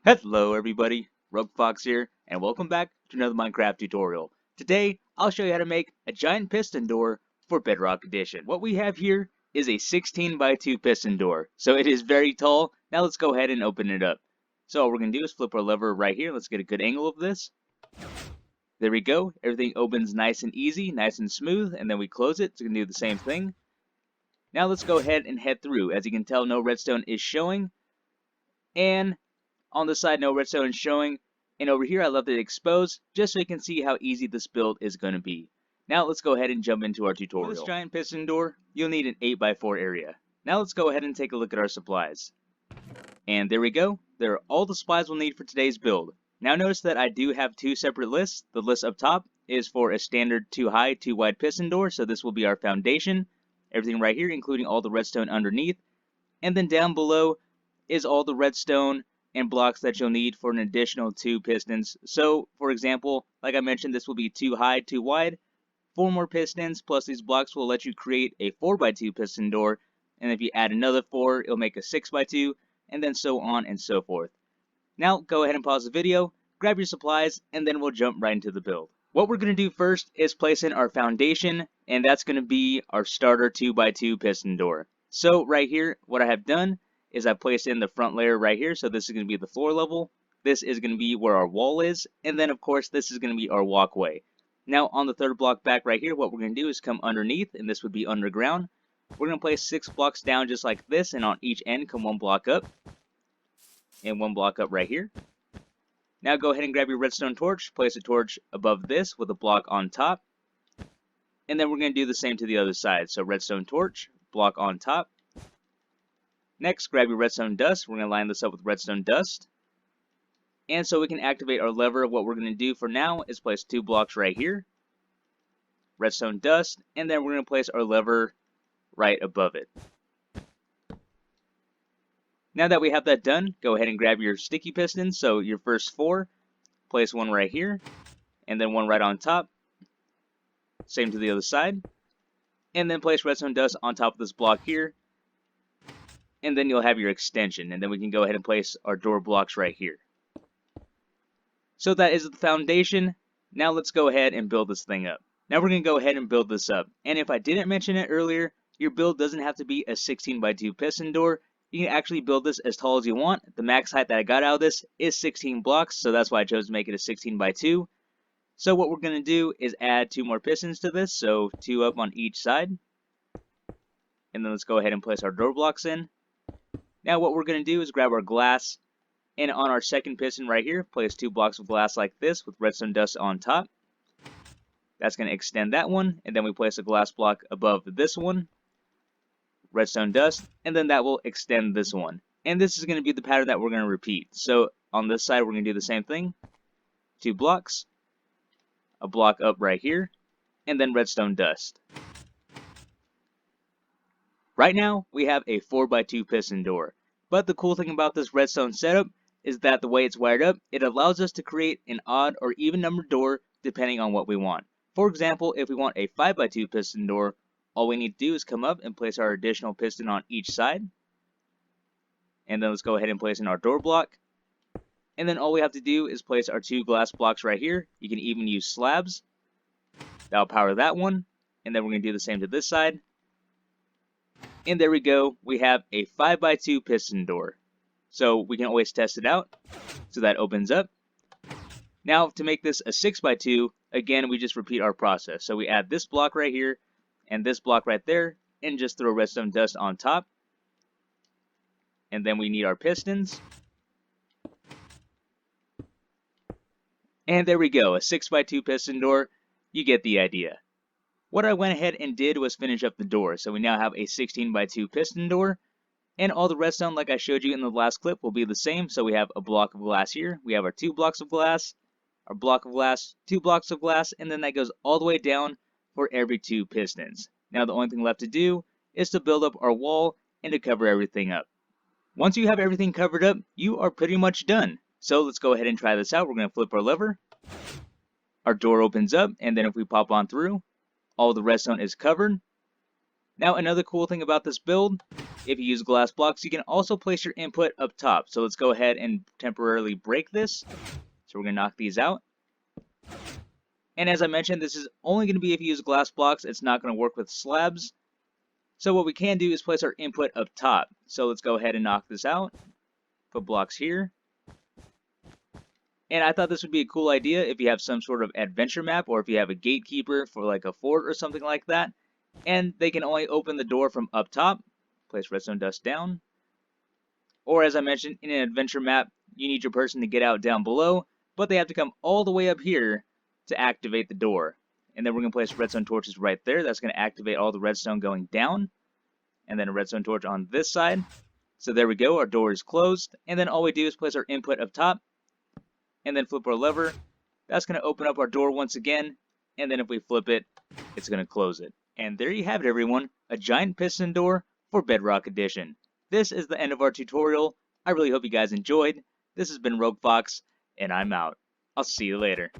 Hello everybody, Rogue Fox here, and welcome back to another Minecraft tutorial. Today, I'll show you how to make a giant piston door for Bedrock Edition. What we have here is a 16 by 2 piston door, so it is very tall. Now let's go ahead and open it up. So all we're going to do is flip our lever right here. Let's get a good angle of this. There we go. Everything opens nice and easy, nice and smooth, and then we close it. So we can do the same thing. Now let's go ahead and head through. As you can tell, no redstone is showing, and on the side, no redstone is showing, and over here I left it exposed just so you can see how easy this build is going to be. Now let's go ahead and jump into our tutorial. For this giant piston door, you'll need an 8x4 area. Now let's go ahead and take a look at our supplies. And there we go. There are all the supplies we'll need for today's build. Now notice that I do have two separate lists. The list up top is for a standard 2 high, 2 wide piston door, so this will be our foundation. Everything right here, including all the redstone underneath. And then down below is all the redstone and blocks that you'll need for an additional 2 pistons. So, for example, like I mentioned, this will be 2 high, 2 wide. 4 more pistons plus these blocks will let you create a 4x2 piston door. And if you add another 4, it'll make a 6x2, and then so on and so forth. Now, go ahead and pause the video, grab your supplies, and then we'll jump right into the build. What we're going to do first is place in our foundation, and that's going to be our starter 2x2 piston door. So, right here, what I have done is I placed in the front layer right here, so this is going to be the floor level. This is going to be where our wall is, and then of course this is going to be our walkway. Now on the third block back right here, what we're going to do is come underneath, and this would be underground. We're going to place 6 blocks down just like this, and on each end come 1 block up, and 1 block up right here. Now go ahead and grab your redstone torch, place a torch above this with a block on top, and then we're going to do the same to the other side. So redstone torch, block on top. Next, grab your redstone dust. We're going to line this up with redstone dust. And so we can activate our lever, what we're going to do for now is place 2 blocks right here. Redstone dust. And then we're going to place our lever right above it. Now that we have that done, go ahead and grab your sticky pistons. So your first 4, place 1 right here. And then 1 right on top. Same to the other side. And then place redstone dust on top of this block here. And then you'll have your extension, and then we can go ahead and place our door blocks right here. So that is the foundation. Now let's go ahead and build this thing up. Now we're going to go ahead and build this up. And if I didn't mention it earlier, your build doesn't have to be a 16 by 2 piston door. You can actually build this as tall as you want. The max height that I got out of this is 16 blocks, so that's why I chose to make it a 16 by 2. So what we're going to do is add 2 more pistons to this, so 2 up on each side. And then let's go ahead and place our door blocks in. Now what we're going to do is grab our glass, and on our second piston right here, place 2 blocks of glass like this with redstone dust on top. That's going to extend that one, and then we place a glass block above this one, redstone dust, and then that will extend this one. And this is going to be the pattern that we're going to repeat. So on this side, we're going to do the same thing. 2 blocks, a block up right here, and then redstone dust. Right now, we have a 4x2 piston door, but the cool thing about this redstone setup is that the way it's wired up, it allows us to create an odd or even numbered door depending on what we want. For example, if we want a 5x2 piston door, all we need to do is come up and place our additional piston on each side. And then let's go ahead and place in our door block. And then all we have to do is place our 2 glass blocks right here. You can even use slabs. That'll power that one. And then we're going to do the same to this side. And there we go, we have a 5x2 piston door. So we can always test it out. So that opens up. Now to make this a 6x2, again we just repeat our process. So we add this block right here, and this block right there, and just throw redstone dust on top. And then we need our pistons. And there we go, a 6x2 piston door. You get the idea. What I went ahead and did was finish up the door, so we now have a 16 by 2 piston door, and all the redstone like I showed you in the last clip will be the same. So we have a block of glass here, we have our 2 blocks of glass, our block of glass, 2 blocks of glass, and then that goes all the way down for every 2 pistons. Now the only thing left to do is to build up our wall and to cover everything up. Once you have everything covered up, you are pretty much done. So let's go ahead and try this out. We're going to flip our lever, our door opens up, and then if we pop on through, all the redstone is covered. Now another cool thing about this build if you use glass blocks, you can also place your input up top. So let's go ahead and temporarily break this. So we're going to knock these out. And as I mentioned, this is only going to be if you use glass blocks. It's not going to work with slabs. So what we can do is place our input up top. So let's go ahead and knock this out. Put blocks here. And I thought this would be a cool idea if you have some sort of adventure map, or if you have a gatekeeper for like a fort or something like that. And they can only open the door from up top. Place redstone dust down. Or as I mentioned, in an adventure map, you need your person to get out down below, but they have to come all the way up here to activate the door. And then we're going to place redstone torches right there. That's going to activate all the redstone going down. And then a redstone torch on this side. So there we go, our door is closed. And then all we do is place our input up top. And then flip our lever. That's going to open up our door once again. And then if we flip it, it's going to close it. And there you have it, everyone. A giant piston door for Bedrock Edition. This is the end of our tutorial. I really hope you guys enjoyed. This has been Rogue Fox, and I'm out. I'll see you later.